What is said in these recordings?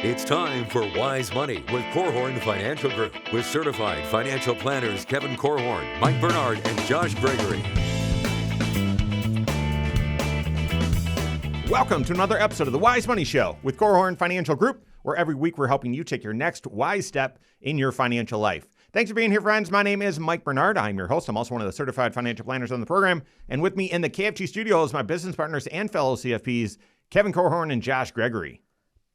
It's time for Wise Money with Korhorn Financial Group with certified financial planners Kevin Korhorn, Mike Bernard, and Josh Gregory. Welcome to another episode of the Wise Money Show with Korhorn Financial Group, where every week we're helping you take your next wise step in your financial life. Thanks for being here, friends. My name is Mike Bernard. I'm your host. I'm also one of the certified financial planners on the program. And with me in the KFG studio is my business partners and fellow CFPs, Kevin Korhorn and Josh Gregory.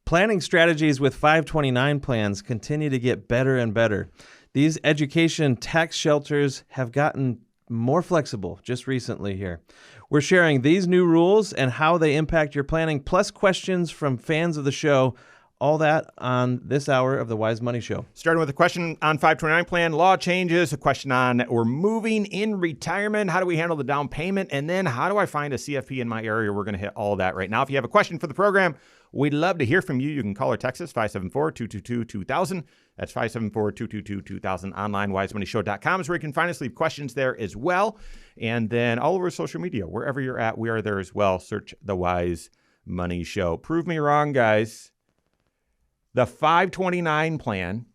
Planning strategies with 529 plans continue to get better and better. These education tax shelters have gotten more flexible just recently here. We're sharing these new rules and how they impact your planning, plus questions from fans of the show. All that on this hour of the Wise Money Show. Starting with a question on 529 plan, law changes, a question on we're moving in retirement, how do we handle the down payment, and then how do I find a CFP in my area? We're going to hit all of that right now. If you have a question for the program, we'd love to hear from you. You can call or text us 574-222-2000. That's 574-222-2000. Online, wisemoneyshow.com is where you can find us. Leave questions there as well. And then all over social media, wherever you're at, we are there as well. Search the Wise Money Show. Prove me wrong, guys. The 529 plan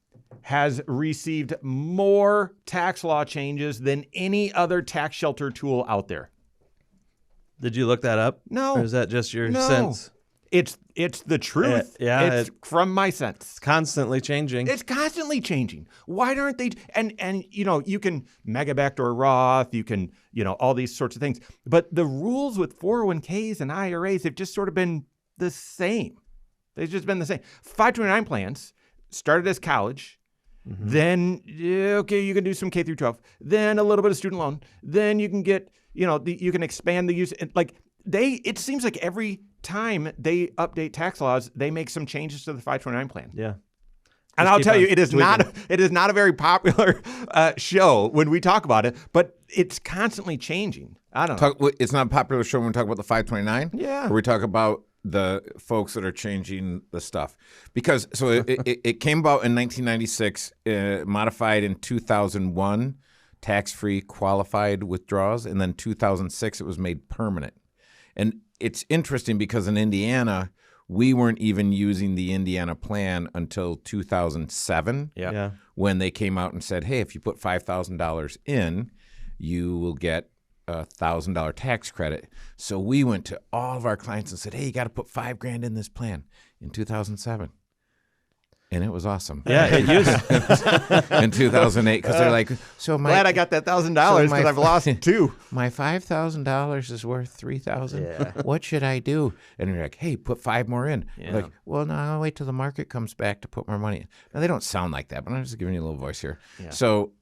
has received more tax law changes than any other tax shelter tool out there. Did you look that up? No. Or is that just your sense? It's the truth. It's from my sense. It's constantly changing. It's constantly changing. Why aren't they? And you can mega backdoor Roth, you can, all these sorts of things. But the rules with 401ks and IRAs have just sort of been the same. They've just been the same. 529 plans started as college. Mm-hmm. Then, you can do some K through 12. Then a little bit of student loan. Then you can get, you can expand the use. It seems like every time they update tax laws, they make some changes to the 529 plan. Yeah. And I'll tell you, it is not a very popular show when we talk about it, but it's constantly changing. I don't know. It's not a popular show when we talk about the 529? Yeah. Or we talk about the folks that are changing the stuff. Because, it came about in 1996, modified in 2001, tax-free qualified withdrawals, and then 2006 it was made permanent. And it's interesting because in Indiana, we weren't even using the Indiana plan until 2007, when they came out and said, hey, if you put $5,000 in, you will get a $1,000 tax credit. So we went to all of our clients and said, hey, you got to put $5,000 in this plan in 2007. And it was awesome. Yeah, it used in 2008 because they're like, glad I got that $1,000 because I've lost two. My $5,000 is worth $3,000. Yeah. What should I do? And you're like, hey, put 5 more in. Yeah. Like, well, no, I'll wait till the market comes back to put more money in. Now they don't sound like that, but I'm just giving you a little voice here. Yeah. So,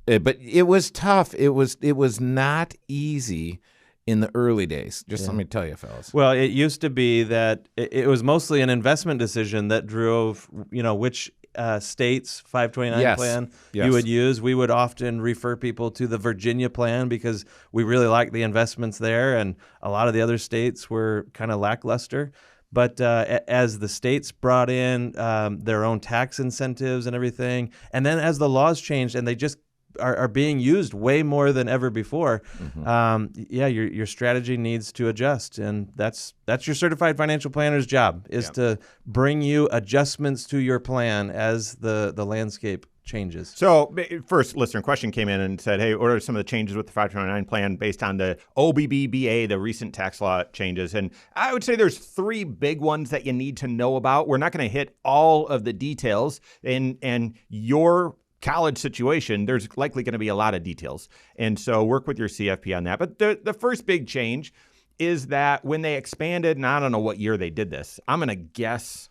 but it was tough. It was not easy in the early days. Just let me tell you, fellas. Well, it used to be that it was mostly an investment decision that drove, which state's 529 plan you would use. We would often refer people to the Virginia plan because we really liked the investments there, and a lot of the other states were kind of lackluster. But as the states brought in their own tax incentives and everything, and then as the laws changed and they just are being used way more than ever before. Mm-hmm. Your strategy needs to adjust, and that's your certified financial planner's job is to bring you adjustments to your plan as the landscape changes. So first listener question came in and said, hey, what are some of the changes with the 529 plan based on the OBBBA, the recent tax law changes? And I would say there's 3 big ones that you need to know about. We're not going to hit all of the details, and your college situation, there's likely going to be a lot of details. And so work with your CFP on that. But the first big change is that when they expanded, and I don't know what year they did this, I'm going to guess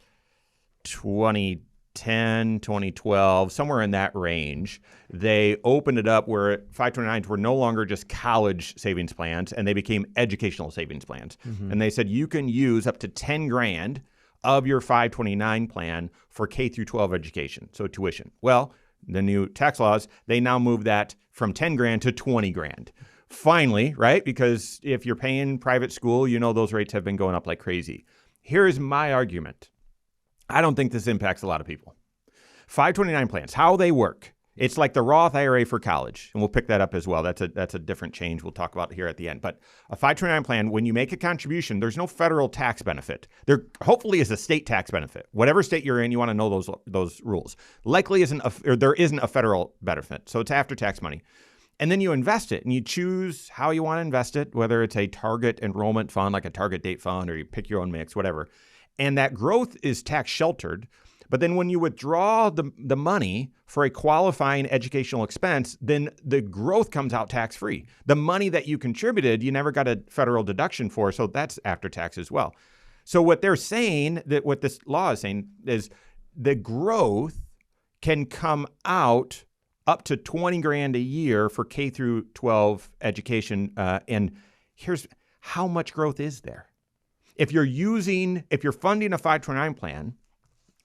2010, 2012, somewhere in that range, they opened it up where 529s were no longer just college savings plans, and they became educational savings plans. Mm-hmm. And they said you can use up to $10,000 of your 529 plan for K through 12 education, so tuition. Well, the new tax laws, they now move that from $10,000 to $20,000. Finally, right? Because if you're paying private school, those rates have been going up like crazy. Here's my argument. I don't think this impacts a lot of people. 529 plans, how they work It's like the Roth IRA for college, and we'll pick that up as well. That's a different change we'll talk about here at the end. But a 529 plan, when you make a contribution, there's no federal tax benefit. There hopefully is a state tax benefit. Whatever state you're in, you want to know those rules. Likely there isn't a federal benefit, so it's after-tax money. And then you invest it, and you choose how you want to invest it, whether it's a target enrollment fund, like a target date fund, or you pick your own mix, whatever. And that growth is tax sheltered. But then when you withdraw the money for a qualifying educational expense, then the growth comes out tax-free. The money that you contributed, you never got a federal deduction for, so that's after tax as well. So what they're saying, that what this law is saying, is the growth can come out up to $20,000 a year for K through 12 education. And here's how much growth is there. If you're funding a 529 plan,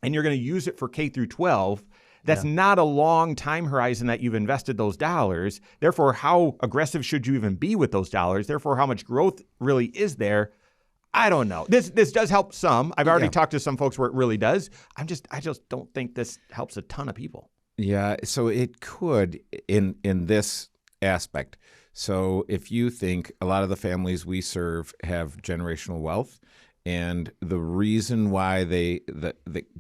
and you're going to use it for K through 12, that's not a long time horizon that you've invested those dollars. Therefore, how aggressive should you even be with those dollars? Therefore, how much growth really is there? I don't know. This does help some. I've already talked to some folks where it really does. I just don't think this helps a ton of people. Yeah, so it could in this aspect. So if you think a lot of the families we serve have generational wealth, and the reason why the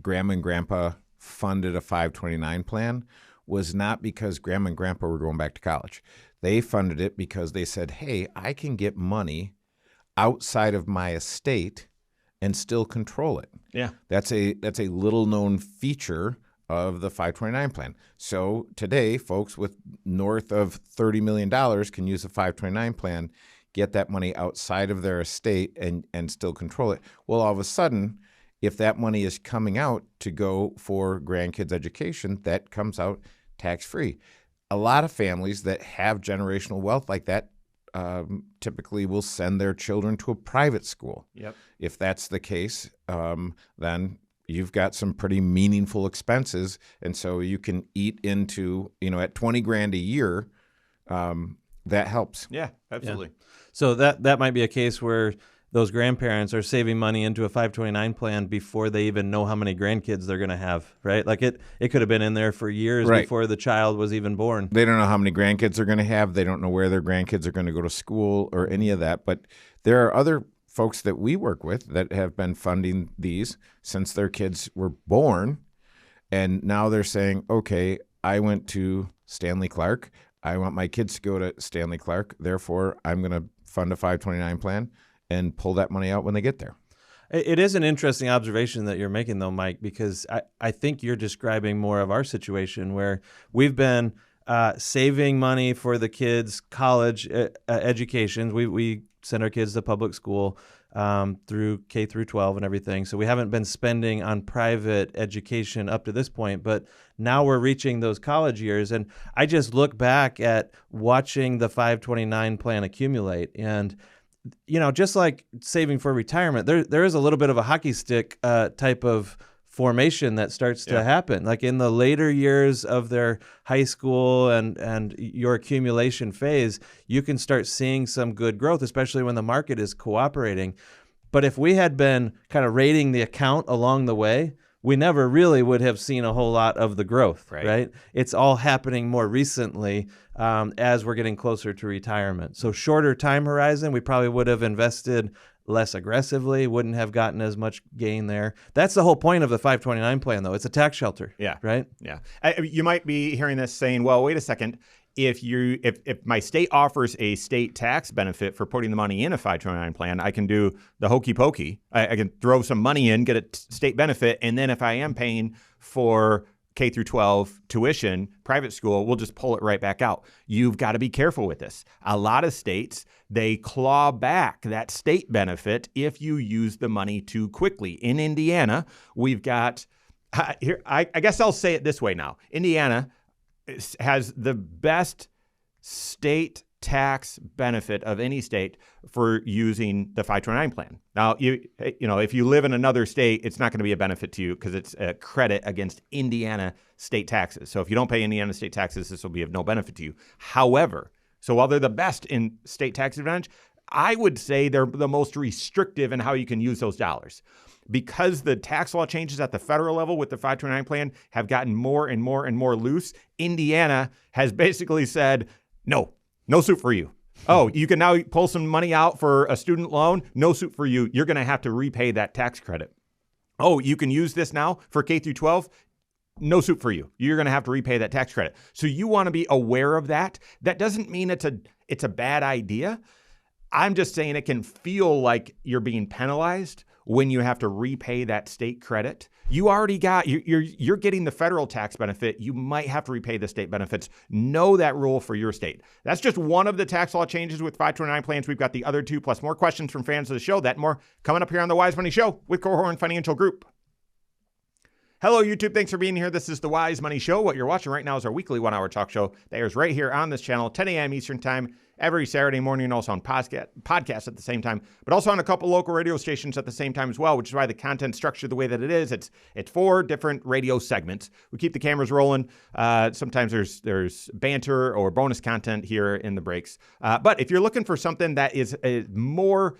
grandma and grandpa funded a 529 plan was not because grandma and grandpa were going back to college. They funded it because they said, hey, I can get money outside of my estate and still control it. Yeah. That's a little known feature of the 529 plan. So today, folks with north of $30 million can use a 529 plan, get that money outside of their estate and still control it. Well, all of a sudden, if that money is coming out to go for grandkids' education, that comes out tax-free. A lot of families that have generational wealth like that typically will send their children to a private school. Yep. If that's the case, then you've got some pretty meaningful expenses, and so you can eat into, at $20,000 a year, that helps. Yeah, absolutely. Yeah. So that might be a case where those grandparents are saving money into a 529 plan before they even know how many grandkids they're going to have, right? Like it could have been in there for years before the child was even born. They don't know how many grandkids they're going to have. They don't know where their grandkids are going to go to school or any of that. But there are other folks that we work with that have been funding these since their kids were born. And now they're saying, okay, I went to Stanley Clark. I want my kids to go to Stanley Clark. Therefore, I'm going to fund a 529 plan and pull that money out when they get there. It is an interesting observation that you're making, though, Mike, because I think you're describing more of our situation where we've been saving money for the kids' college education. We send our kids to public school through K through 12 and everything. So we haven't been spending on private education up to this point, but now we're reaching those college years. And I just look back at watching the 529 plan accumulate, and just like saving for retirement, there is a little bit of a hockey stick type of formation that starts to happen. Like in the later years of their high school and your accumulation phase, you can start seeing some good growth, especially when the market is cooperating. But if we had been kind of rating the account along the way, we never really would have seen a whole lot of the growth, right? It's all happening more recently as we're getting closer to retirement. So shorter time horizon, we probably would have invested less aggressively, wouldn't have gotten as much gain there. That's the whole point of the 529 plan, though. It's a tax shelter. Yeah. Right? Yeah. You might be hearing this saying, well, wait a second. If my state offers a state tax benefit for putting the money in a 529 plan, I can do the hokey pokey. I can throw some money in, get a state benefit, and then if I am paying for K through 12 tuition, private school, we'll just pull it right back out. You've got to be careful with this. A lot of states, they claw back that state benefit if you use the money too quickly. In Indiana, we've got, I guess I'll say it this way now. Indiana has the best state tax benefit of any state for using the 529 plan. Now, if you live in another state, it's not going to be a benefit to you because it's a credit against Indiana state taxes. So if you don't pay Indiana state taxes, this will be of no benefit to you. However, so while they're the best in state tax advantage, I would say they're the most restrictive in how you can use those dollars. because the tax law changes at the federal level with the 529 plan have gotten more and more and more loose, Indiana has basically said, no suit for you. Oh, you can now pull some money out for a student loan. No suit for you. You're going to have to repay that tax credit. Oh, you can use this now for K through 12. No suit for you. You're going to have to repay that tax credit. So you want to be aware of that. That doesn't mean it's a bad idea. I'm just saying it can feel like you're being penalized when you have to repay that state credit. You already got, you're getting the federal tax benefit. You might have to repay the state benefits. Know that rule for your state. That's just one of the tax law changes with 529 plans. We've got the other two plus more questions from fans of the show. That and more coming up here on the Wise Money Show with Korhorn Financial Group. Hello, YouTube. Thanks for being here. This is the Wise Money Show. What you're watching right now is our weekly 1-hour talk show that airs right here on this channel, 10 a.m. Eastern Time, every Saturday morning, also on podcast at the same time, but also on a couple local radio stations at the same time as well, which is why the content's structured the way that it is. It's 4 different radio segments. We keep the cameras rolling. Sometimes there's banter or bonus content here in the breaks. But if you're looking for something that is more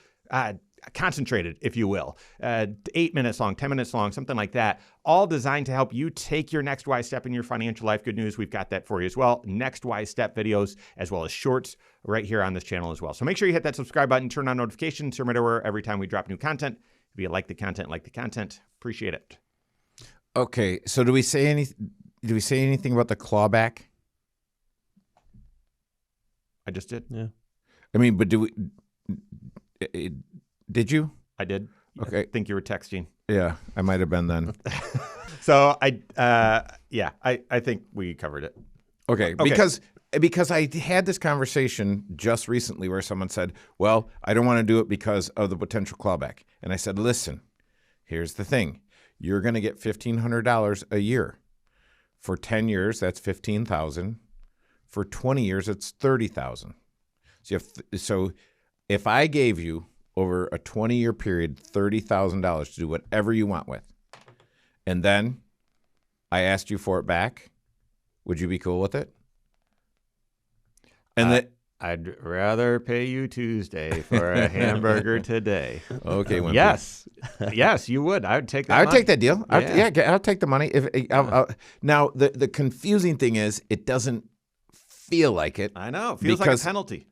concentrated, if you will, 8 minutes long, 10 minutes long, something like that, all designed to help you take your next wise step in your financial life. Good news, we've got that for you as well. Next wise step videos, as well as shorts right here on this channel as well. So make sure you hit that subscribe button, turn on notifications, so right away every time we drop new content. If you like the content, appreciate it. Okay, so do we say anything about the clawback? I just did. Yeah. I mean, but did you? I did. Okay. I think you were texting. Yeah, I might have been then. So I think we covered it. Okay. Because I had this conversation just recently where someone said, well, I don't want to do it because of the potential clawback. And I said, listen, here's the thing. You're going to get $1,500 a year. For 10 years, that's $15,000. For 20 years, it's $30,000. So if I gave you over a 20-year period $30,000 to do whatever you want with, and then I asked you for it back, would you be cool with it? And I'd rather pay you Tuesday for a hamburger today. Okay, Wimpy. Yes, you would. I would take that. I would take that deal. Yeah. I'll take the money. Now, the confusing thing is, it doesn't feel like it. I know. It feels like a penalty.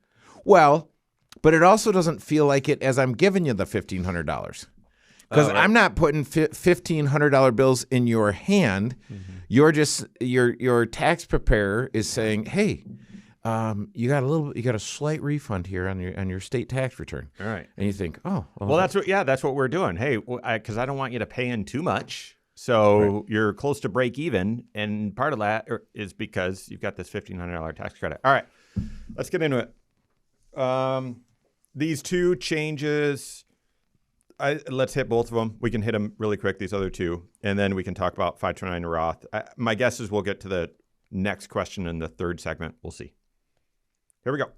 Well, but it also doesn't feel like it as I'm giving you the $1,500. Because I'm not putting $1,500 bills in your hand. Mm-hmm. You're just your tax preparer is saying, hey, you got a slight refund here on your state tax return. All right. And you think, oh, well, that's what we're doing. Hey, because I don't want you to pay in too much. So You're close to break even. And part of that is because you've got this $1,500 tax credit. All right, let's get into it. These two changes, let's hit both of them. We can hit them really quick, these other two, and then we can talk about 529 Roth. My guess is we'll get to the next question in the third segment. We'll see. Here we go.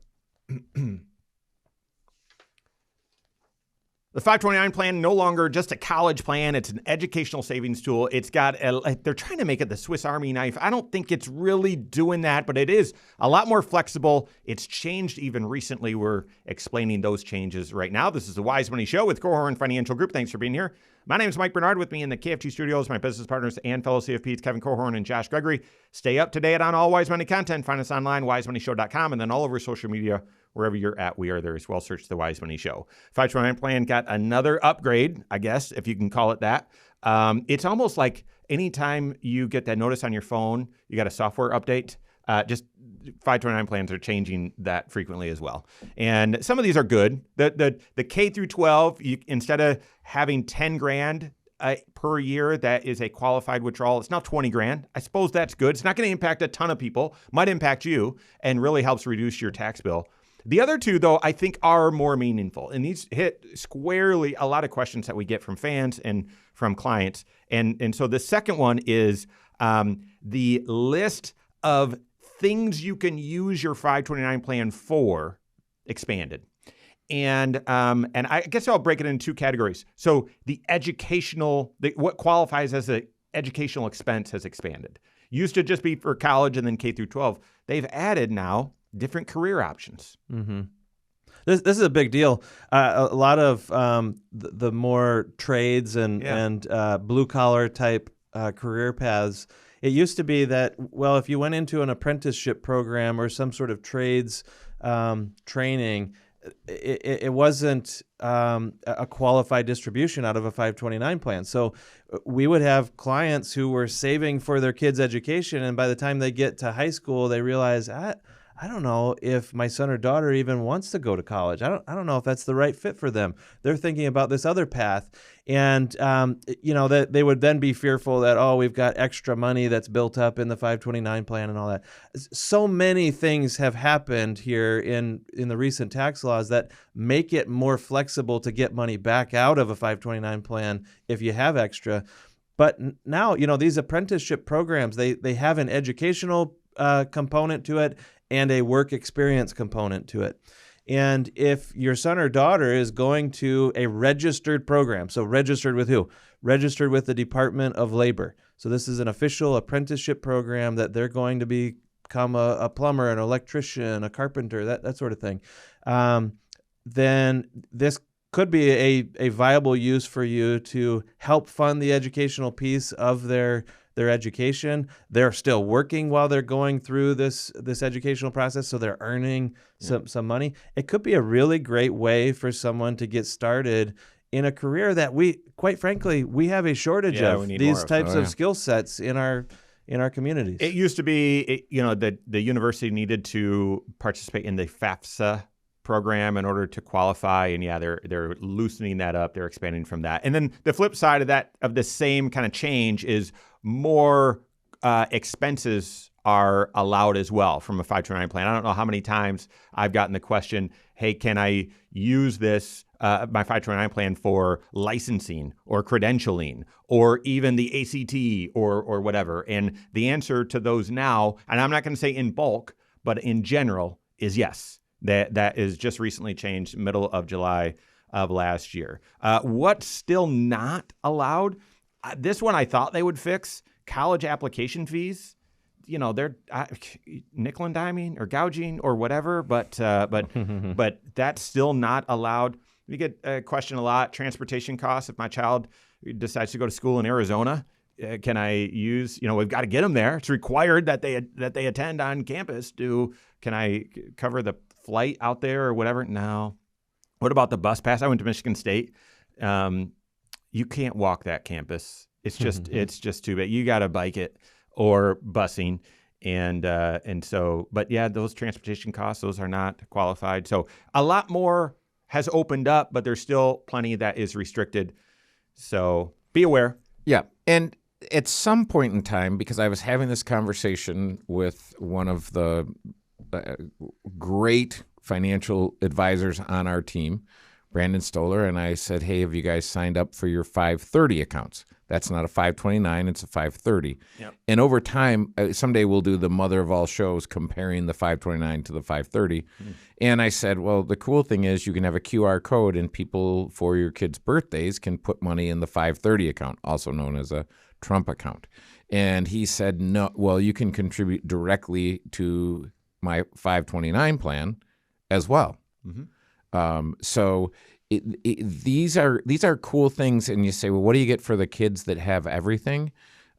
The 529 plan, no longer just a college plan. It's an educational savings tool. It's got they're trying to make it the Swiss Army knife. I don't think it's really doing that, but it is a lot more flexible. It's changed even recently. We're explaining those changes right now. This is the Wise Money Show with Korhorn Financial Group. Thanks for being here. My name is Mike Bernard. With me in the KFG studios, my business partners and fellow CFPs, Kevin Korhorn and Josh Gregory. Stay up to date on all Wise Money content. Find us online, wisemoneyshow.com, and then all over social media. Wherever you're at, we are there as well. Search the Wise Money Show. 529 plan got another upgrade, I guess, if you can call it that. It's almost like anytime you get that notice on your phone, you got a software update. Just 529 plans are changing that frequently as well. And some of these are good. The K through 12, instead of having 10 grand per year, that is a qualified withdrawal. It's now 20 grand. I suppose that's good. It's not going to impact a ton of people. Might impact you and really helps reduce your tax bill. The other two, though, I think are more meaningful. And these hit squarely a lot of questions that we get from fans and from clients. And so the second one is the list of things you can use your 529 plan for expanded. And I guess I'll break it into two categories. So the what qualifies as an educational expense has expanded. Used to just be for college and then K through 12. They've added now different career options. Mm-hmm. This is a big deal. A lot of the more trades and blue collar type career paths. It used to be that, well, if you went into an apprenticeship program or some sort of trades training, it wasn't a qualified distribution out of a 529 plan. So we would have clients who were saving for their kids' education, and by the time they get to high school, they realize, I don't know if my son or daughter even wants to go to college. I don't know if that's the right fit for them. They're thinking about this other path. And, that they would then be fearful that, we've got extra money that's built up in the 529 plan and all that. So many things have happened here in the recent tax laws that make it more flexible to get money back out of a 529 plan if you have extra. But now, these apprenticeship programs, they have an educational component to it and a work experience component to it. And if your son or daughter is going to a registered program, so registered with who? Registered with the Department of Labor. So this is an official apprenticeship program that they're going to become a plumber, an electrician, a carpenter, that sort of thing. Then this could be a viable use for you to help fund the educational piece of their education. They're still working while they're going through this educational process, so they're earning some money. It could be a really great way for someone to get started in a career that quite frankly, we have a shortage of these types of skill sets in our communities. It used to be, the university needed to participate in the FAFSA program in order to qualify, and they're loosening that up. They're expanding from that. And then the flip side of the same kind of change is more expenses are allowed as well from a 529 plan. I don't know how many times I've gotten the question, hey, can I use this, my 529 plan for licensing or credentialing or even the ACT or whatever? And the answer to those now, and I'm not going to say in bulk, but in general, is yes. That is just recently changed, middle of July of last year. What's still not allowed? This one I thought they would fix. College application fees. They're nickel and diming or gouging or whatever, but that's still not allowed. We get a question a lot: transportation costs. If my child decides to go to school in Arizona, can I use? We've got to get them there. It's required that they attend on campus. Can I cover the flight out there or whatever? No. What about the bus pass? I went to Michigan State. You can't walk that campus. It's just too big. You got to bike it or busing. And so, but yeah, those transportation costs, those are not qualified. So a lot more has opened up, but there's still plenty that is restricted. So be aware. Yeah. And at some point in time, because I was having this conversation with one of the great financial advisors on our team, Brandon Stoller, and I said, hey, have you guys signed up for your 530 accounts? That's not a 529, it's a 530. Yep. And over time, someday we'll do the mother of all shows comparing the 529 to the 530. And I said, well, the cool thing is you can have a QR code and people for your kids' birthdays can put money in the 530 account, also known as a Trump account. And he said, no, well, you can contribute directly to my 529 plan as well. So these are cool things. And you say, well, what do you get for the kids that have everything?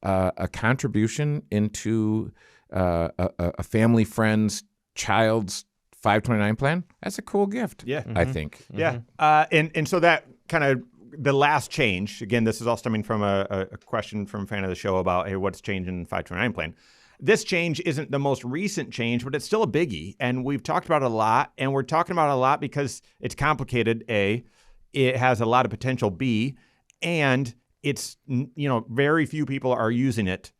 A contribution into a family friend's child's 529 plan. That's a cool gift. Yeah, I think. Yeah, and so that kind of the last change. Again, this is all stemming from a question from a fan of the show about, hey, what's changed in the 529 plan? This change isn't the most recent change, but it's still a biggie. And we've talked about it a lot. And we're talking about it a lot because it's complicated, A. It has a lot of potential, B. And it's, very few people are using it,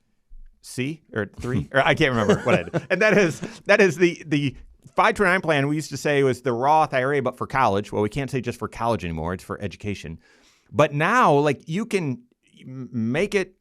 C, or 3. Or I can't remember what I did. And that is the 529 plan we used to say was the Roth IRA, but for college. Well, we can't say just for college anymore. It's for education. But now, you can make it,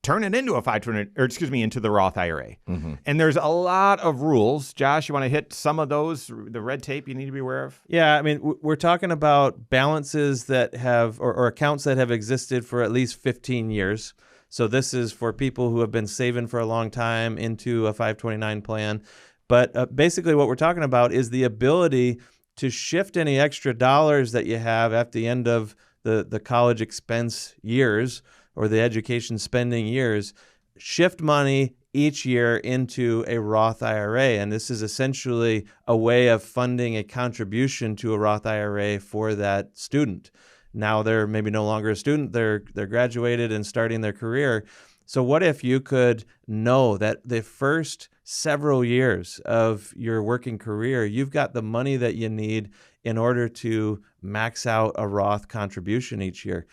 turn it into a 529, into the Roth IRA. And there's a lot of rules. Josh, you want to hit some of those, the red tape you need to be aware of? Yeah, I mean, we're talking about balances that have, or accounts that have existed for at least 15 years. So this is for people who have been saving for a long time into a 529 plan. But basically what we're talking about is the ability to shift any extra dollars that you have at the end of the college expense years or the education spending years, shift money each year into a Roth IRA. And this is essentially a way of funding a contribution to a Roth IRA for that student. Now they're maybe no longer a student, they're graduated and starting their career. So what if you could know that the first several years of your working career, you've got the money that you need in order to max out a Roth contribution each year?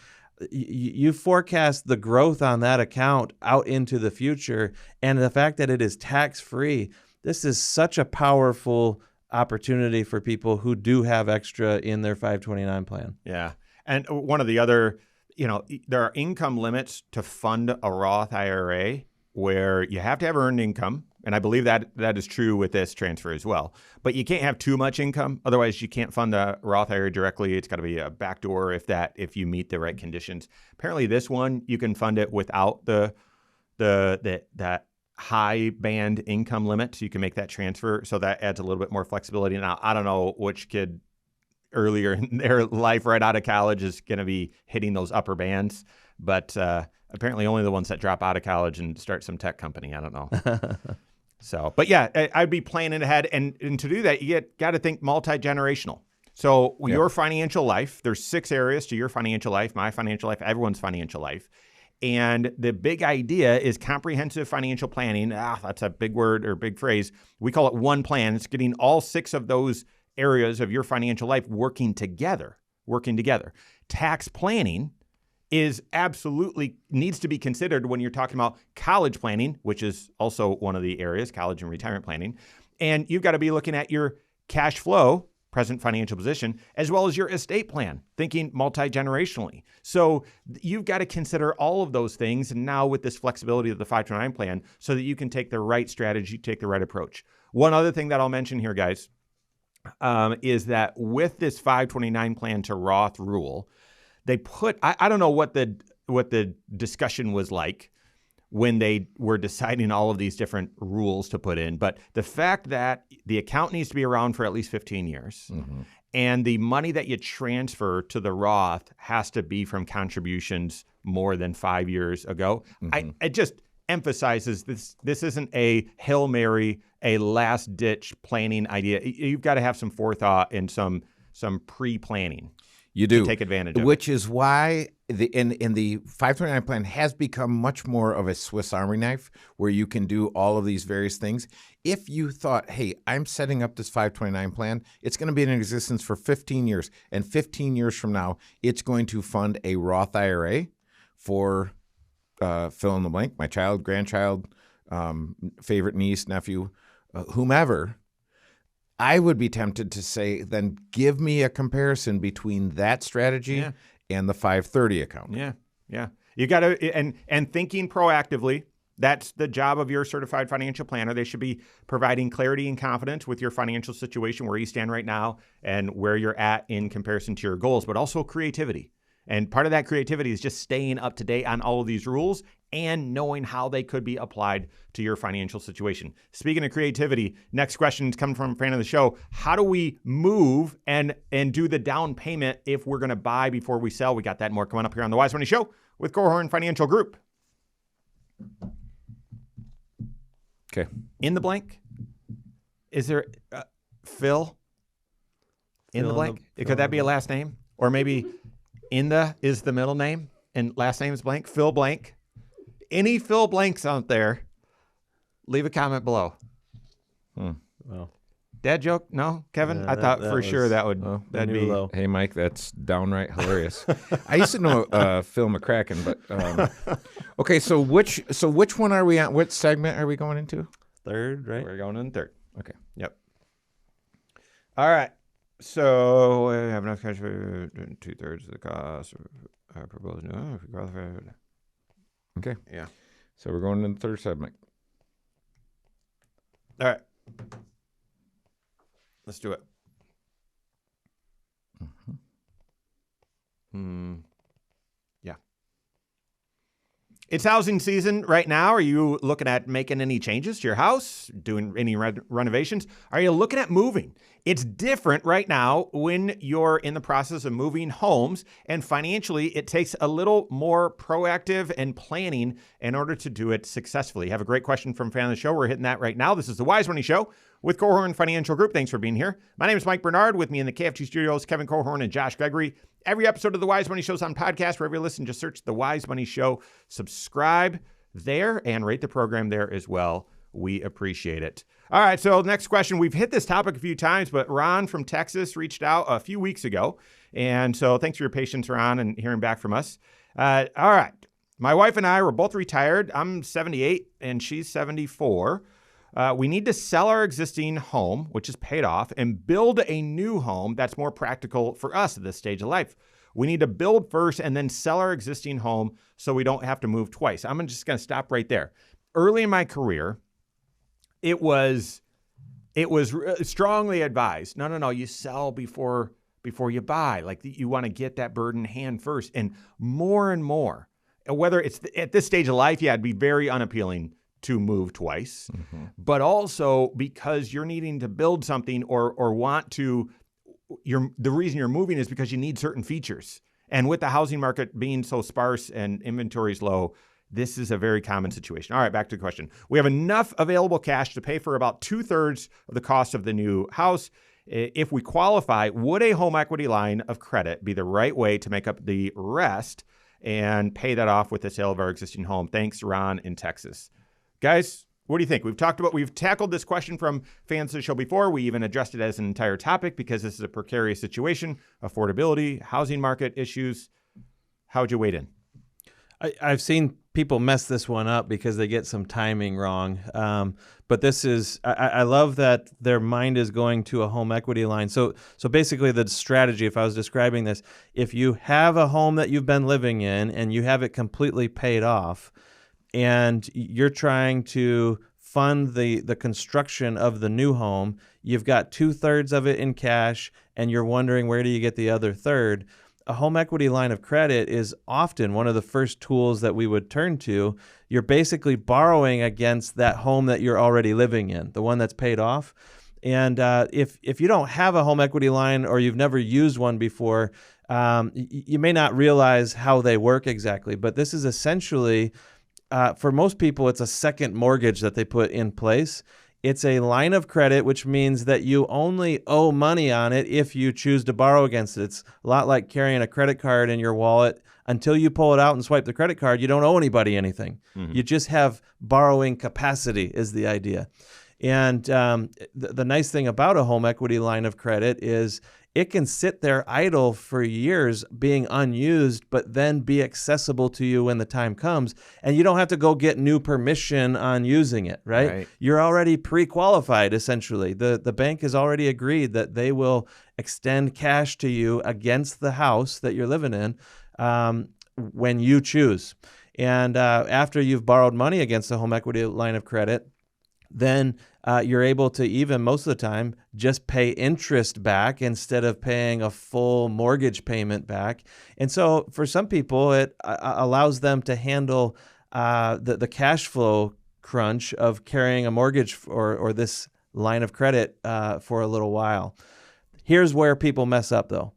You forecast the growth on that account out into the future, and the fact that it is tax-free, this is such a powerful opportunity for people who do have extra in their 529 plan. Yeah. And one of the other, there are income limits to fund a Roth IRA where you have to have earned income. And I believe that is true with this transfer as well. But you can't have too much income. Otherwise, you can't fund the Roth IRA directly. It's got to be a backdoor if you meet the right conditions. Apparently, this one, you can fund it without that high band income limit. So you can make that transfer. So that adds a little bit more flexibility. Now, I don't know which kid earlier in their life right out of college is going to be hitting those upper bands. But apparently only the ones that drop out of college and start some tech company. I don't know. So, but yeah, I'd be planning ahead. And to do that, you got to think multi-generational. So your financial life, there's 6 areas to your financial life, my financial life, everyone's financial life. And the big idea is comprehensive financial planning. That's a big word or big phrase. We call it one plan. It's getting all 6 of those areas of your financial life working together. Tax planning is absolutely needs to be considered when you're talking about college planning, which is also one of the areas, college and retirement planning. And you've got to be looking at your cash flow, present financial position, as well as your estate plan, thinking multi-generationally. So you've got to consider all of those things. And now with this flexibility of the 529 plan so that you can take the right strategy, take the right approach. One other thing that I'll mention here, guys, is that with this 529 plan to Roth rule, they put, I don't know what the discussion was like when they were deciding all of these different rules to put in, but the fact that the account needs to be around for at least 15 years and the money that you transfer to the Roth has to be from contributions more than 5 years ago. It just emphasizes this isn't a Hail Mary, a last ditch planning idea. You've got to have some forethought and some pre-planning. You do. To take advantage of which is why in the 529 plan has become much more of a Swiss Army knife where you can do all of these various things. If you thought, hey, I'm setting up this 529 plan, it's going to be in existence for 15 years. And 15 years from now, it's going to fund a Roth IRA for fill in the blank, my child, grandchild, favorite niece, nephew, whomever. I would be tempted to say, then give me a comparison between that strategy and the 530 account. Yeah. You got to, and thinking proactively, that's the job of your certified financial planner. They should be providing clarity and confidence with your financial situation, where you stand right now and where you're at in comparison to your goals, but also creativity. And part of that creativity is just staying up to date on all of these rules and knowing how they could be applied to your financial situation. Speaking of creativity, next question is coming from a fan of the show. How do we move and do the down payment if we're going to buy before we sell? We got that and more coming up here on the Wise Money Show with Korhorn Financial Group. Okay. In the blank? Is there Phil in the blank? Could that be a last name? Or maybe Inda is the middle name and last name is blank? Phil blank? Any Phil blanks out there, leave a comment below. Well, Dad joke? No, Kevin? I thought for sure that'd be low. Hey, Mike, that's downright hilarious. I used to know Phil McCracken, but okay. So which one are we on? What segment are we going into? Third, right? We're going in third. Okay. Yep. All right. So we have enough cash for 2/3 of the cost of our proposed new. Okay. Yeah. So we're going into the third segment. All right. Let's do it. Yeah. It's housing season right now. Are you looking at making any changes to your house, doing any renovations? Are you looking at moving? It's different right now when you're in the process of moving homes, and financially, it takes a little more proactive and planning in order to do it successfully. You have a great question from a fan of the show. We're hitting that right now. This is the Wise Money Show with Korhorn Financial Group. Thanks for being here. My name is Mike Bernard. With me in the KFG studios, Kevin Korhorn and Josh Gregory. Every episode of the Wise Money Show is on podcast. Wherever you listen, just search the Wise Money Show. Subscribe there and rate the program there as well. We appreciate it. All right, so next question. We've hit this topic a few times, but Ron from Texas reached out a few weeks ago. And so thanks for your patience, Ron, and hearing back from us. All right. My wife and I were both retired. I'm 78 and she's 74. We need to sell our existing home, which is paid off, and build a new home that's more practical for us at this stage of life. We need to build first and then sell our existing home so we don't have to move twice. I'm just going to stop right there. Early in my career, it was strongly advised. No, you sell before you buy. Like you want to get that bird in hand first. And more, whether it's at this stage of life, it'd be very unappealing to move twice, but also because you're needing to build something or want to, the reason you're moving is because you need certain features. And with the housing market being so sparse and inventory's low, this is a very common situation. All right, back to the question. We have enough available cash to pay for about 2/3 of the cost of the new house. If we qualify, would a home equity line of credit be the right way to make up the rest and pay that off with the sale of our existing home? Thanks, Ron in Texas. Guys, what do you think? We've tackled this question from fans of the show before. We even addressed it as an entire topic because this is a precarious situation, affordability, housing market issues. How would you weigh in? I've seen people mess this one up because they get some timing wrong. But this is, I love that their mind is going to a home equity line. So basically the strategy, if I was describing this, if you have a home that you've been living in and you have it completely paid off and you're trying to fund the construction of the new home, you've got 2/3 of it in cash and you're wondering where do you get the other third. A home equity line of credit is often one of the first tools that we would turn to. You're basically borrowing against that home that you're already living in, the one that's paid off. And if you don't have a home equity line or you've never used one before, you may not realize how they work exactly. But this is essentially, for most people, it's a second mortgage that they put in place. It's a line of credit, which means that you only owe money on it if you choose to borrow against it. It's a lot like carrying a credit card in your wallet. Until you pull it out and swipe the credit card, you don't owe anybody anything. You just have borrowing capacity is the idea. And the nice thing about a home equity line of credit is it can sit there idle for years being unused, but then be accessible to you when the time comes. And you don't have to go get new permission on using it, right? You're already pre-qualified, essentially. The bank has already agreed that they will extend cash to you against the house that you're living in when you choose. And after you've borrowed money against a home equity line of credit, then you're able to even most of the time just pay interest back instead of paying a full mortgage payment back. And so for some people, it allows them to handle the cash flow crunch of carrying a mortgage or this line of credit for a little while. Here's where people mess up, though.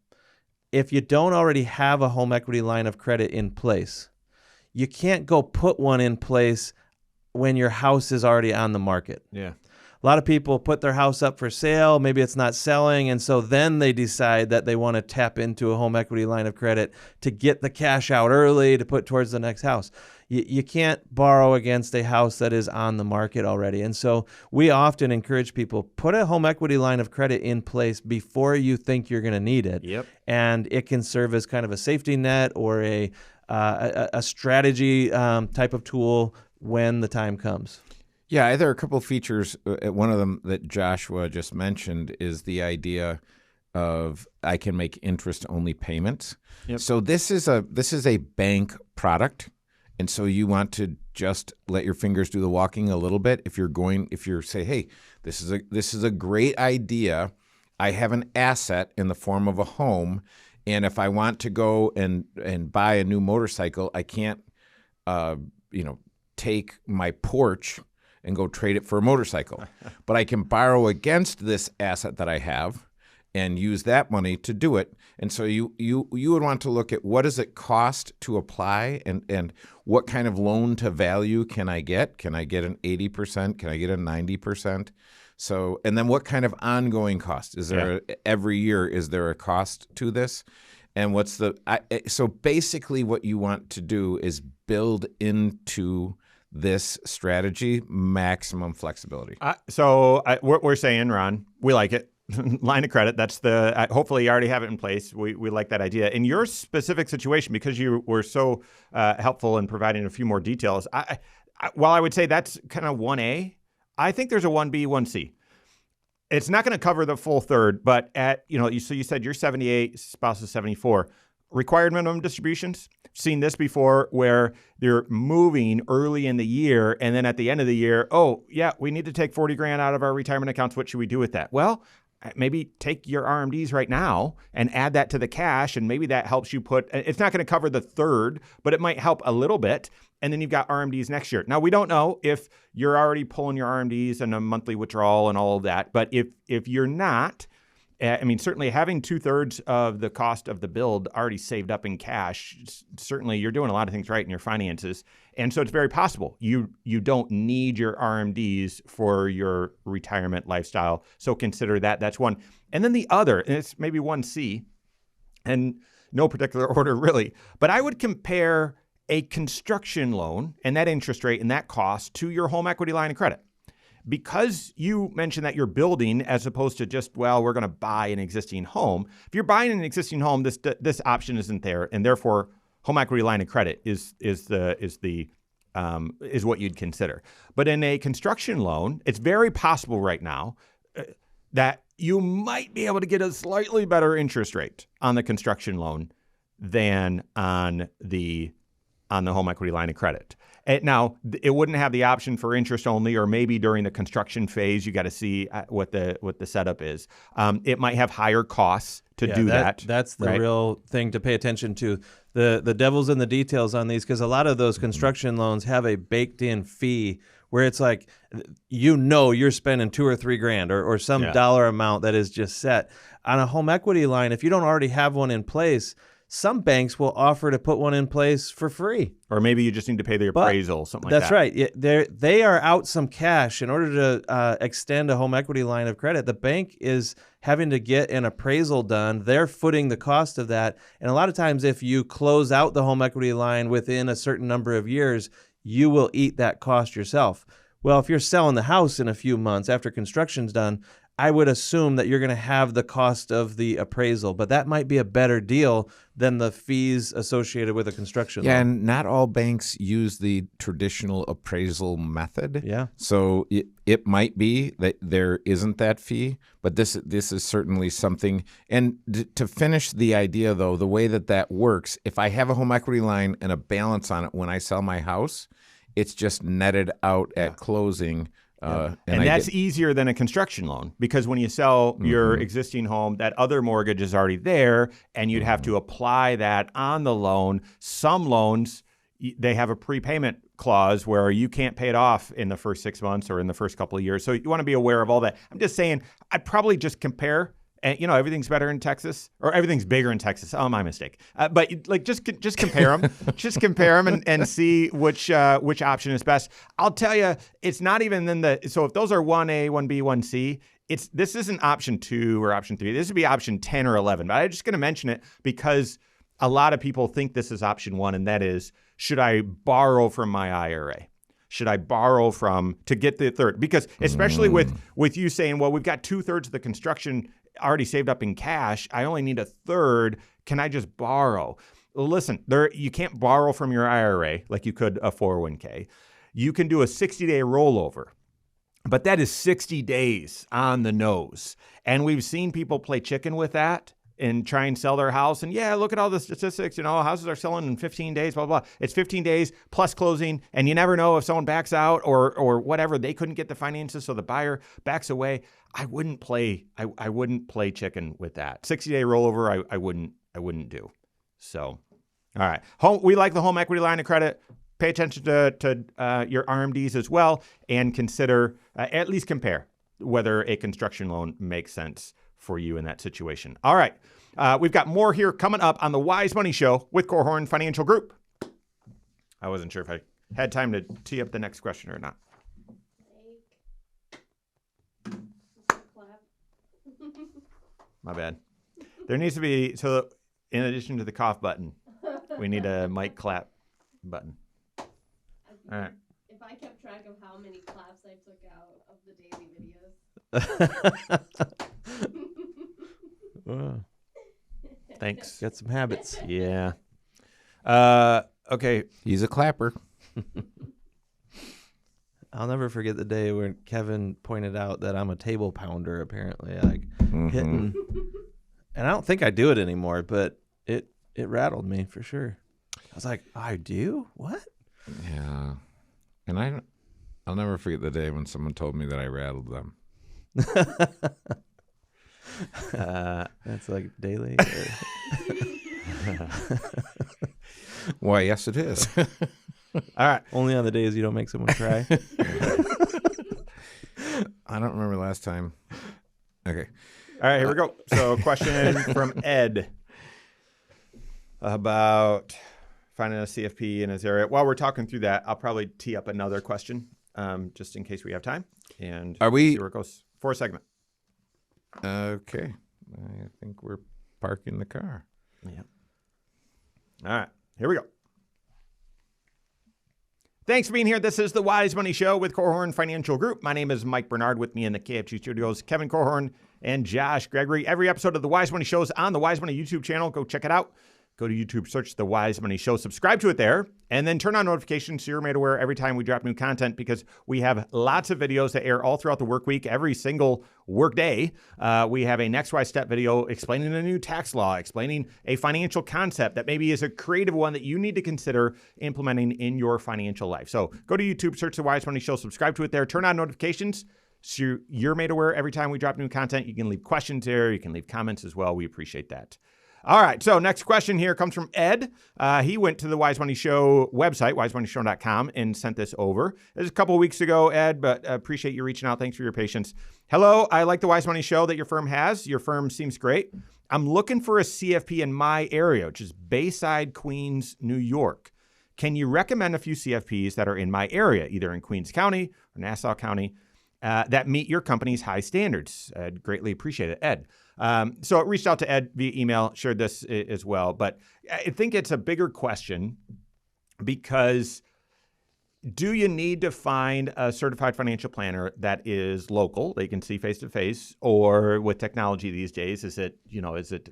If you don't already have a home equity line of credit in place, you can't go put one in place when your house is already on the market. Yeah. A lot of people put their house up for sale. Maybe it's not selling. And so then they decide that they want to tap into a home equity line of credit to get the cash out early to put towards the next house. You can't borrow against a house that is on the market already. And so we often encourage people, put a home equity line of credit in place before you think you're going to need it. Yep. And it can serve as kind of a safety net or a strategy type of tool when the time comes. Yeah, there are a couple of features. One of them that Joshua just mentioned is the idea of I can make interest-only payments. Yep. So this is a bank product, and so you want to just let your fingers do the walking a little bit. If you're say, hey, this is a great idea. I have an asset in the form of a home, and if I want to go and buy a new motorcycle, I can't, take my porch and go trade it for a motorcycle. But I can borrow against this asset that I have and use that money to do it. And so you would want to look at what does it cost to apply and what kind of loan to value can I get? Can I get an 80%? Can I get a 90%? So, and then what kind of ongoing cost? Is there every year, is there a cost to this? And so basically what you want to do is build into this strategy maximum flexibility. What we're saying, Ron, we like it. Line of credit. That's hopefully you already have it in place. We like that idea. In your specific situation, because you were so helpful in providing a few more details, while I would say that's kind of 1A, I think there's a 1B, 1C. It's not going to cover the full third, but so you said you're 78, spouse is 74. Required minimum distributions. Seen this before where they're moving early in the year and then at the end of the year, oh yeah, we need to take 40 grand out of our retirement accounts. What should we do with that? Well, maybe take your RMDs right now and add that to the cash, and maybe that helps you it's not going to cover the third, but it might help a little bit. And then you've got RMDs next year. Now, we don't know if you're already pulling your RMDs and a monthly withdrawal and all of that, but if you're not, certainly having 2/3 of the cost of the build already saved up in cash, certainly you're doing a lot of things right in your finances. And so it's very possible you don't need your RMDs for your retirement lifestyle. So consider that. That's one. And then the other, and it's maybe 1C, and no particular order really, but I would compare a construction loan and that interest rate and that cost to your home equity line of credit. Because you mentioned that you're building as opposed to just, we're going to buy an existing home. If you're buying an existing home, this option isn't there, and therefore home equity line of credit is what you'd consider. But in a construction loan, it's very possible right now that you might be able to get a slightly better interest rate on the construction loan than on the home equity line of credit. Now, it wouldn't have the option for interest only, or maybe during the construction phase, you got to see what the setup is. It might have higher costs to do that. That's the real thing to pay attention to. The devil's in the details on these, because a lot of those construction loans have a baked-in fee where it's like, you're spending $2 or $3 grand or some dollar amount that is just set. On a home equity line, if you don't already have one in place, some banks will offer to put one in place for free. Or maybe you just need to pay the appraisal, something like that. That's right. They are out some cash in order to extend a home equity line of credit. The bank is having to get an appraisal done. They're footing the cost of that. And a lot of times if you close out the home equity line within a certain number of years, you will eat that cost yourself. Well, if you're selling the house in a few months after construction's done, I would assume that you're going to have the cost of the appraisal, but that might be a better deal than the fees associated with a construction loan. And not all banks use the traditional appraisal method. Yeah. So it might be that there isn't that fee, but this is certainly something. And to finish the idea, though, the way that works, if I have a home equity line and a balance on it when I sell my house, it's just netted out at closing. And that's easier than a construction loan, because when you sell your existing home, that other mortgage is already there, and you'd have to apply that on the loan. Some loans, they have a prepayment clause where you can't pay it off in the first 6 months or in the first couple of years. So you want to be aware of all that. I'm just saying, I'd probably just compare. And everything's better in Texas, or everything's bigger in Texas. Oh, my mistake. But just compare them, and see which option is best. I'll tell you, it's not even so if those are 1A, 1B, 1C, this isn't option 2 or option 3. This would be option 10 or 11. But I'm just going to mention it because a lot of people think this is option 1, and that is, should I borrow from my IRA? Should I borrow to get the third? Because especially with you saying, well, we've got 2/3 of the construction already saved up in cash, I only need 1/3. Can I just borrow? Well, listen, you can't borrow from your IRA like you could a 401k. You can do a 60-day rollover, but that is 60 days on the nose. And we've seen people play chicken with that and try and sell their house. And look at all the statistics, houses are selling in 15 days, blah, blah, blah. It's 15 days plus closing. And you never know if someone backs out or whatever. They couldn't get the finances, so the buyer backs away. I wouldn't play chicken with that. 60-day rollover, I wouldn't do. So, all right. We like the home equity line of credit. pay attention to your RMDs as well, and consider, at least compare whether a construction loan makes sense for you in that situation. All right. We've got more here coming up on the Wise Money Show with Korhorn Financial Group. I wasn't sure if I had time to tee up the next question or not. My bad. There needs to be, so in addition to the cough button, we need a mic clap button. All right. If I kept track of how many claps I took out of the daily videos. Thanks. Got some habits. Yeah. Okay. He's a clapper. I'll never forget the day when Kevin pointed out that I'm a table pounder, apparently, like hitting. And I don't think I do it anymore, but it rattled me for sure. I was like, I do? What? Yeah. And I'll never forget the day when someone told me that I rattled them. That's like daily. Why, yes, it is. All right. Only on the days you don't make someone cry. I don't remember last time. Okay. All right, here we go. So, question from Ed about finding a CFP in his area. While we're talking through that, I'll probably tee up another question just in case we have time. And see where it goes. 4th segment. Okay. I think we're parking the car. Yep. All right, here we go. Thanks for being here. This is the Wise Money Show with Korhorn Financial Group. My name is Mike Bernard. With me in the KFG studios, Kevin Korhorn and Josh Gregory. Every episode of the Wise Money Show is on the Wise Money YouTube channel. Go check it out. Go to YouTube, search the Wise Money Show, subscribe to it there, and then turn on notifications so you're made aware every time we drop new content, because we have lots of videos that air all throughout the work week, every single work day. We have a Next Wise Step video explaining a new tax law, explaining a financial concept that maybe is a creative one that you need to consider implementing in your financial life. So go to YouTube, search the Wise Money Show, subscribe to it there, turn on notifications so you're made aware every time we drop new content. You can leave questions there. You can leave comments as well. We appreciate that. All right, so next question here comes from Ed. He went to the Wise Money Show website, wisemoneyshow.com, and sent this over. It was a couple of weeks ago, Ed, but appreciate you reaching out. Thanks for your patience. Hello, I like the Wise Money Show that your firm has. Your firm seems great. I'm looking for a CFP in my area, which is Bayside, Queens, New York. Can you recommend a few CFPs that are in my area, either in Queens County or Nassau County, that meet your company's high standards? I'd greatly appreciate it, Ed. So I reached out to Ed via email, shared this as well, but I think it's a bigger question because do you need to find a certified financial planner that is local, they can see face to face, or with technology these days, is it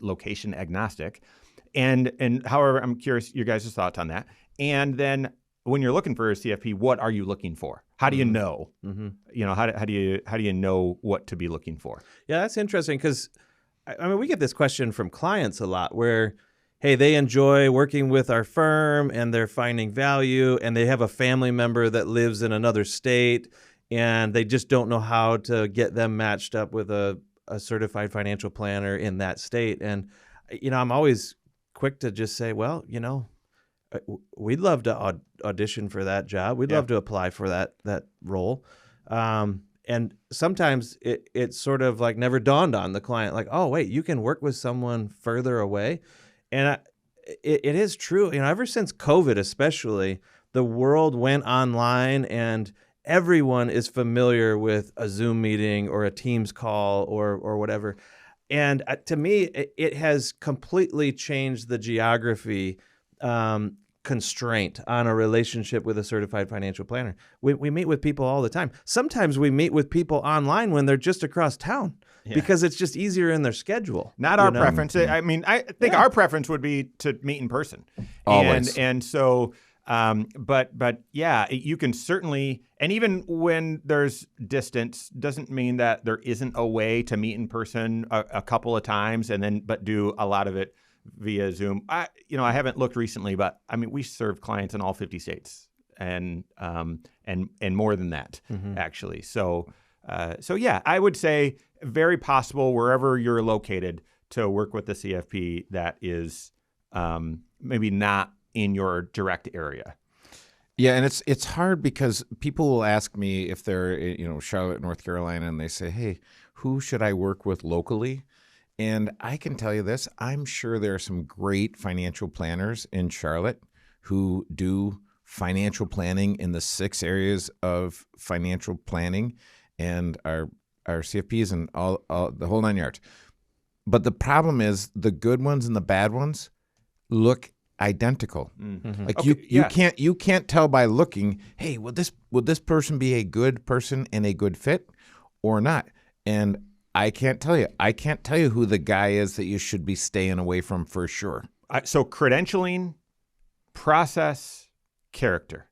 location agnostic? And however, I'm curious your guys' thoughts on that. And then when you're looking for a CFP, what are you looking for? How do you know? You know, how do you know what to be looking for? Yeah, that's interesting because I mean, we get this question from clients a lot where, hey, they enjoy working with our firm and they're finding value, and they have a family member that lives in another state and they just don't know how to get them matched up with a certified financial planner in that state. And, I'm always quick to just say, well, we'd love to audition for that job. We'd love to apply for that role. And sometimes it's sort of like never dawned on the client, like, oh, wait, you can work with someone further away. And it is true. Ever since COVID, especially, the world went online and everyone is familiar with a Zoom meeting or a Teams call or whatever. And to me, it has completely changed the geography constraint on a relationship with a certified financial planner. We meet with people all the time. Sometimes we meet with people online when they're just across town because it's just easier in their schedule. Not our preference. I mean, I think our preference would be to meet in person. Always. And so, but yeah, you can certainly, and even when there's distance, doesn't mean that there isn't a way to meet in person a couple of times but do a lot of it via Zoom. I haven't looked recently, but I mean, we serve clients in all 50 states and more than that, actually. So yeah, I would say very possible wherever you're located to work with the CFP that is maybe not in your direct area. Yeah, and it's hard because people will ask me if they're Charlotte, North Carolina, and they say, "Hey, who should I work with locally?" And I can tell you this: I'm sure there are some great financial planners in Charlotte who do financial planning in the 6 areas of financial planning, and our CFPs and all the whole 9 yards. But the problem is the good ones and the bad ones look identical. Mm-hmm. Like Okay, you can't tell by looking, hey, would this person be a good person and a good fit or not? And I can't tell you. I can't tell you who the guy is that you should be staying away from for sure. So credentialing, process, character.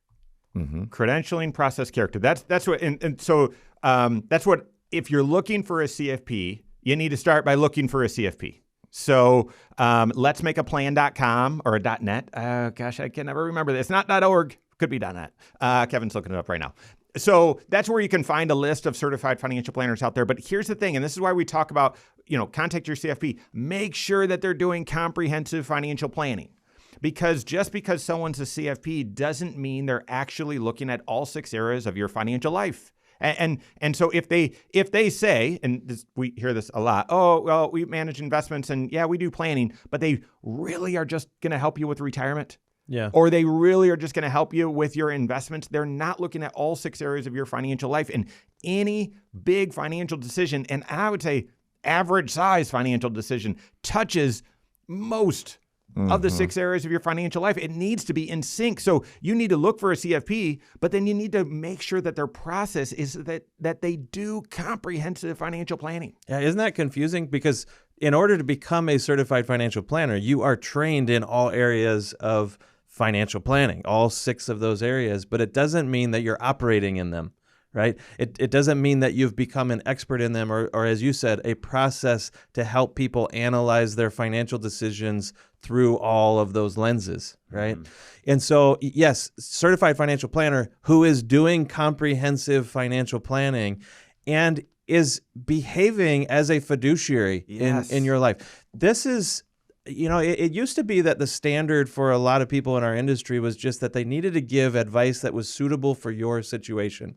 Mm-hmm. Credentialing, process, character. That's what. And so that's what. If you're looking for a CFP, you need to start by looking for a CFP. So let's make a plan.com or a .net. Gosh, I can never remember this. It's not .org. Could be .net. Kevin's looking it up right now. So that's where you can find a list of certified financial planners out there. But here's the thing, and this is why we talk about, contact your CFP. Make sure that they're doing comprehensive financial planning. Because just because someone's a CFP doesn't mean they're actually looking at all 6 areas of your financial life. And so if they say, and we hear this a lot, oh, well, we manage investments and yeah, we do planning, but they really are just going to help you with retirement. Yeah. Or they really are just going to help you with your investments. They're not looking at all 6 areas of your financial life. And any big financial decision, and I would say average size financial decision, touches most of the 6 areas of your financial life. It needs to be in sync. So you need to look for a CFP, but then you need to make sure that their process is that they do comprehensive financial planning. Yeah, isn't that confusing? Because in order to become a certified financial planner, you are trained in all areas of financial planning, all 6 of those areas, but it doesn't mean that you're operating in them, right? It doesn't mean that you've become an expert in them or as you said, a process to help people analyze their financial decisions through all of those lenses, right? Mm-hmm. And so, yes, certified financial planner who is doing comprehensive financial planning and is behaving as a fiduciary in your life. This is, it used to be that the standard for a lot of people in our industry was just that they needed to give advice that was suitable for your situation.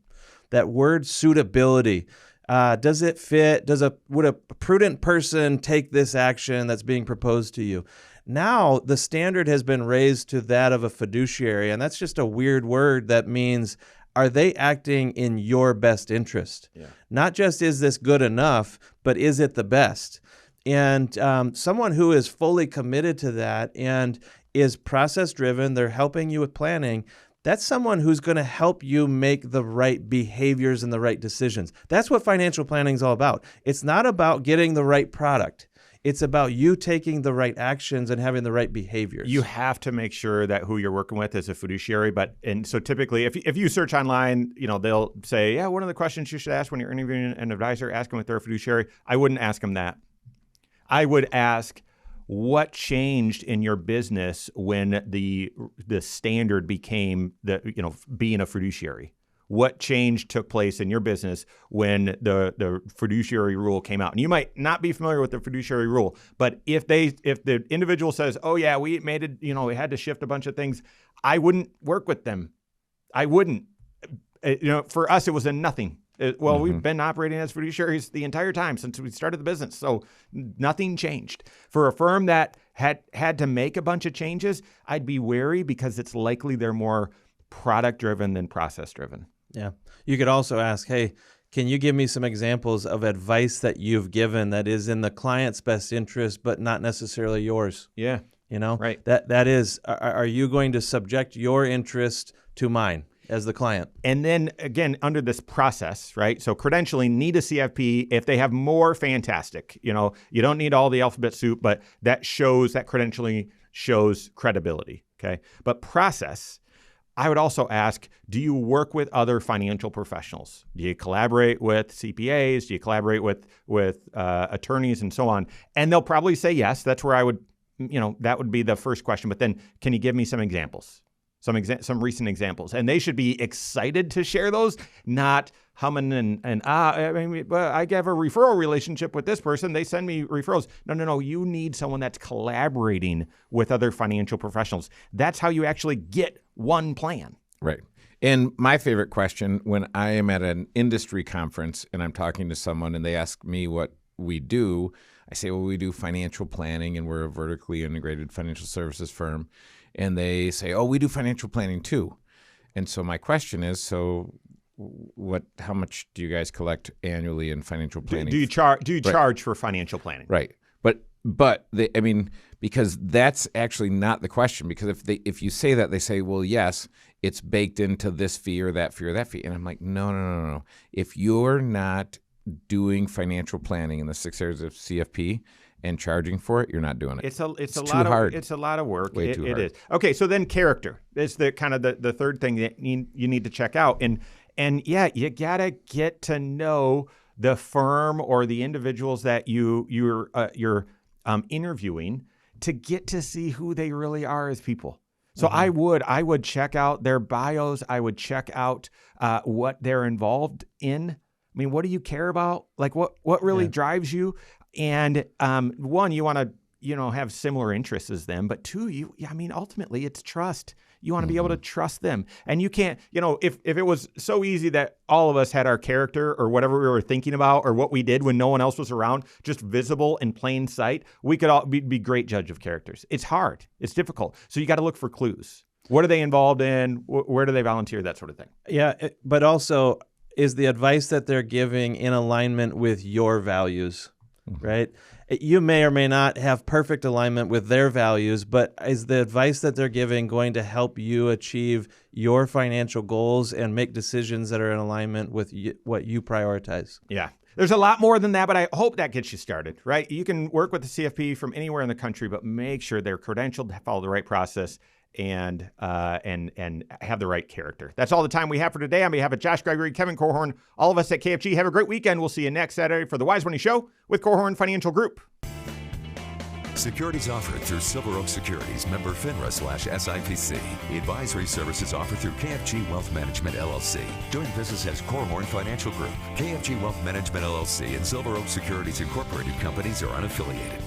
That word suitability, does it fit? Would a prudent person take this action that's being proposed to you? Now the standard has been raised to that of a fiduciary, and that's just a weird word that means, are they acting in your best interest? Yeah. Not just is this good enough, but is it the best? And someone who is fully committed to that and is process-driven, they're helping you with planning, that's someone who's going to help you make the right behaviors and the right decisions. That's what financial planning is all about. It's not about getting the right product. It's about you taking the right actions and having the right behaviors. You have to make sure that who you're working with is a fiduciary. And so typically, if you search online, they'll say, yeah, one of the questions you should ask when you're interviewing an advisor, ask them if they're a fiduciary. I wouldn't ask them that. I would ask, what changed in your business when the standard became being a fiduciary? What change took place in your business when the fiduciary rule came out? And you might not be familiar with the fiduciary rule, but if the individual says, "Oh yeah, we made it, we had to shift a bunch of things," I wouldn't work with them. I wouldn't. For us, it was a nothing. We've been operating as fiduciaries the entire time since we started the business, so nothing changed. For a firm that had to make a bunch of changes, I'd be wary because it's likely they're more product-driven than process-driven. Yeah. You could also ask, hey, can you give me some examples of advice that you've given that is in the client's best interest, but not necessarily yours? Yeah. Right. That is, are you going to subject your interest to mine as the client? And then again, under this process, right? So credentialing, need a CFP. If they have more, fantastic. You don't need all the alphabet soup, but that credentialing shows credibility. Okay. But process, I would also ask, do you work with other financial professionals? Do you collaborate with CPAs? Do you collaborate with attorneys and so on? And they'll probably say yes. That's where I would, that would be the first question. But then can you give me some examples? Some recent examples. And they should be excited to share those, not humming I have a referral relationship with this person. They send me referrals. No. You need someone that's collaborating with other financial professionals. That's how you actually get one plan. Right. And my favorite question when I am at an industry conference and I'm talking to someone and they ask me what we do, I say, well, we do financial planning and we're a vertically integrated financial services firm. And they say, oh, we do financial planning too. And so my question is, so how much do you guys collect annually in financial planning? Do you charge for financial planning? Right. But because that's actually not the question. Because if you say that, they say, well, yes, it's baked into this fee or that fee or that fee. And I'm like, no. If you're not doing financial planning in the 6 areas of CFP and charging for it, you're not doing it. It's a too lot hard. It's a lot of work. Way too hard. It is. Okay, so then character is the kind of the third thing that you need to check out. And yeah, you gotta get to know the firm or the individuals that you're interviewing to get to see who they really are as people. So I would check out their bios. I would check out what they're involved in. I mean, what do you care about? Like what really drives you? And one, you want to have similar interests as them, but two, ultimately it's trust. You want to be able to trust them. And you can't, if it was so easy that all of us had our character or whatever we were thinking about or what we did when no one else was around, just visible in plain sight, we could all be great judge of characters. It's hard. It's difficult. So you got to look for clues. What are they involved in? Where do they volunteer? That sort of thing. Yeah, but also, is the advice that they're giving in alignment with your values, right? You may or may not have perfect alignment with their values, but is the advice that they're giving going to help you achieve your financial goals and make decisions that are in alignment with what you prioritize? Yeah. There's a lot more than that, but I hope that gets you started, right? You can work with the CFP from anywhere in the country, but make sure they're credentialed, follow the right process, and have the right character. That's all the time we have for today. On behalf of Josh Gregory, Kevin Korhorn, all of us at KFG, have a great weekend. We'll see you next Saturday for the Wise Money Show with Korhorn Financial Group. Securities offered through Silver Oak Securities, member FINRA/SIPC. Advisory services offered through KFG Wealth Management, LLC. Doing business as Korhorn Financial Group. KFG Wealth Management, LLC and Silver Oak Securities Incorporated companies are unaffiliated.